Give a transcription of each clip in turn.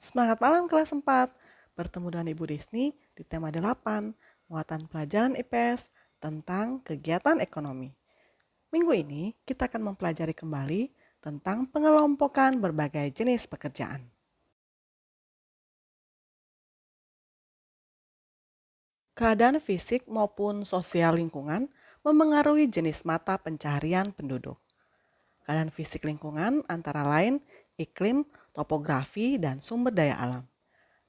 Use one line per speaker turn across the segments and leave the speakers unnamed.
Semangat malam kelas 4. Bertemu dengan Ibu Disni di tema 8, muatan pelajaran IPS tentang kegiatan ekonomi. Minggu ini kita akan mempelajari kembali tentang pengelompokan berbagai jenis pekerjaan. Keadaan fisik maupun sosial lingkungan memengaruhi jenis mata pencaharian penduduk. Keadaan fisik lingkungan antara lain iklim, topografi, dan sumber daya alam.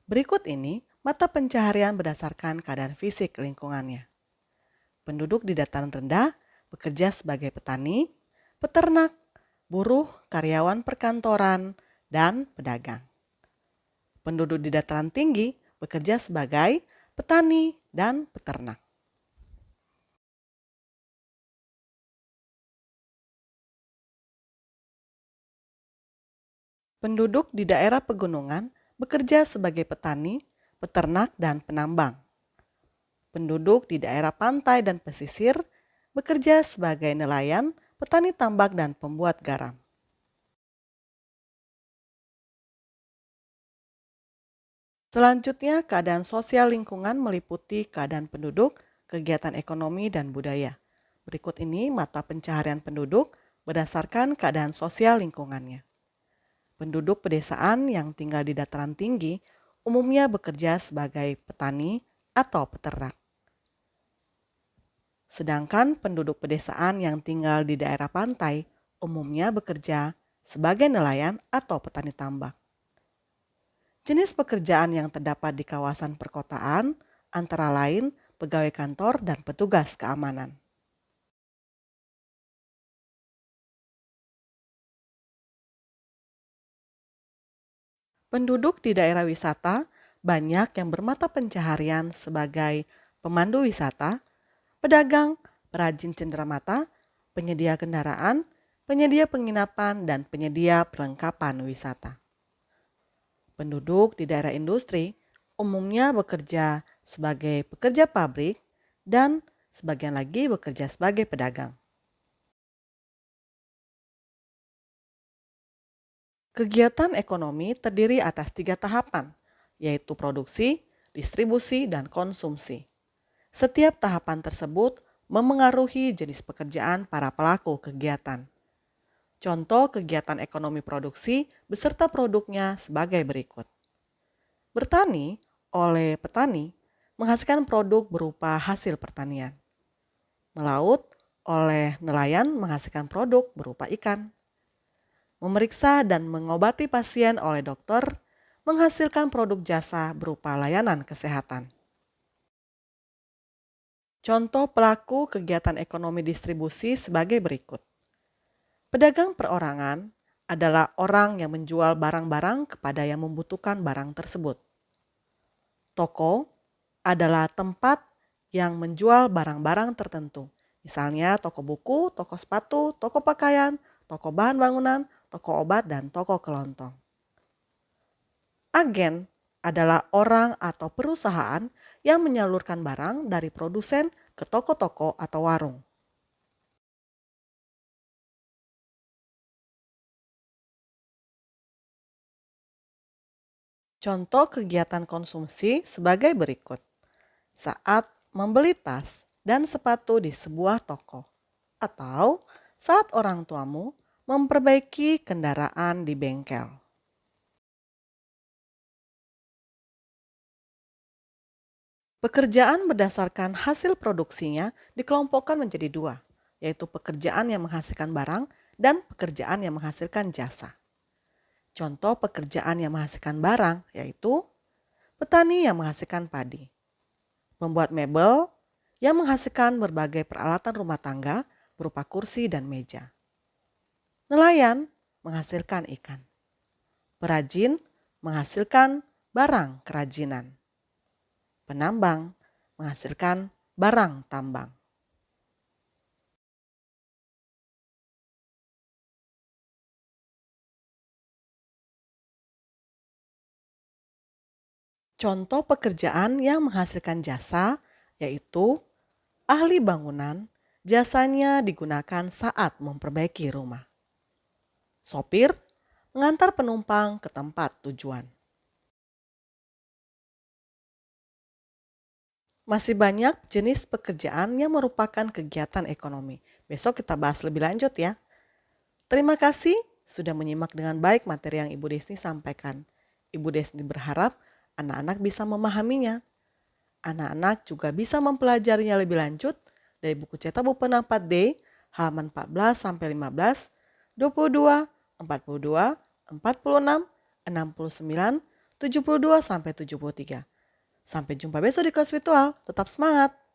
Berikut ini mata pencaharian berdasarkan keadaan fisik lingkungannya. Penduduk di dataran rendah bekerja sebagai petani, peternak, buruh, karyawan perkantoran, dan pedagang. Penduduk di dataran tinggi bekerja sebagai petani dan peternak. Penduduk di daerah pegunungan bekerja sebagai petani, peternak, dan penambang. Penduduk di daerah pantai dan pesisir bekerja sebagai nelayan, petani tambak, dan pembuat garam. Selanjutnya, keadaan sosial lingkungan meliputi keadaan penduduk, kegiatan ekonomi, dan budaya. Berikut ini mata pencaharian penduduk berdasarkan keadaan sosial lingkungannya. Penduduk pedesaan yang tinggal di dataran tinggi umumnya bekerja sebagai petani atau peternak. Sedangkan penduduk pedesaan yang tinggal di daerah pantai umumnya bekerja sebagai nelayan atau petani tambak. Jenis pekerjaan yang terdapat di kawasan perkotaan antara lain pegawai kantor dan petugas keamanan. Penduduk di daerah wisata banyak yang bermata pencaharian sebagai pemandu wisata, pedagang, perajin cenderamata, penyedia kendaraan, penyedia penginapan, dan penyedia perlengkapan wisata. Penduduk di daerah industri umumnya bekerja sebagai pekerja pabrik dan sebagian lagi bekerja sebagai pedagang. Kegiatan ekonomi terdiri atas 3 tahapan, yaitu produksi, distribusi, dan konsumsi. Setiap tahapan tersebut memengaruhi jenis pekerjaan para pelaku kegiatan. Contoh kegiatan ekonomi produksi beserta produknya sebagai berikut. Bertani oleh petani menghasilkan produk berupa hasil pertanian. Melaut oleh nelayan menghasilkan produk berupa ikan. Memeriksa dan mengobati pasien oleh dokter menghasilkan produk jasa berupa layanan kesehatan. Contoh pelaku kegiatan ekonomi distribusi sebagai berikut. Pedagang perorangan adalah orang yang menjual barang-barang kepada yang membutuhkan barang tersebut. Toko adalah tempat yang menjual barang-barang tertentu. Misalnya toko buku, toko sepatu, toko pakaian, toko bahan bangunan, toko obat, dan toko kelontong. Agen adalah orang atau perusahaan yang menyalurkan barang dari produsen ke toko-toko atau warung. Contoh kegiatan konsumsi sebagai berikut. Saat membeli tas dan sepatu di sebuah toko, atau saat orang tuamu memperbaiki kendaraan di bengkel. Pekerjaan berdasarkan hasil produksinya dikelompokkan menjadi 2, yaitu pekerjaan yang menghasilkan barang dan pekerjaan yang menghasilkan jasa. Contoh pekerjaan yang menghasilkan barang yaitu petani yang menghasilkan padi, membuat mebel yang menghasilkan berbagai peralatan rumah tangga berupa kursi dan meja. Nelayan menghasilkan ikan. Perajin menghasilkan barang kerajinan. Penambang menghasilkan barang tambang. Contoh pekerjaan yang menghasilkan jasa yaitu ahli bangunan, jasanya digunakan saat memperbaiki rumah. Sopir mengantar penumpang ke tempat tujuan. Masih banyak jenis pekerjaan yang merupakan kegiatan ekonomi. Besok kita bahas lebih lanjut ya. Terima kasih sudah menyimak dengan baik materi yang Ibu Desni sampaikan. Ibu Desni berharap anak-anak bisa memahaminya. Anak-anak juga bisa mempelajarinya lebih lanjut dari buku cetak buku 4D halaman 14 sampai 15, 22, 42, 46, 69, 72 sampai 73. Sampai jumpa besok di kelas virtual. Tetap semangat!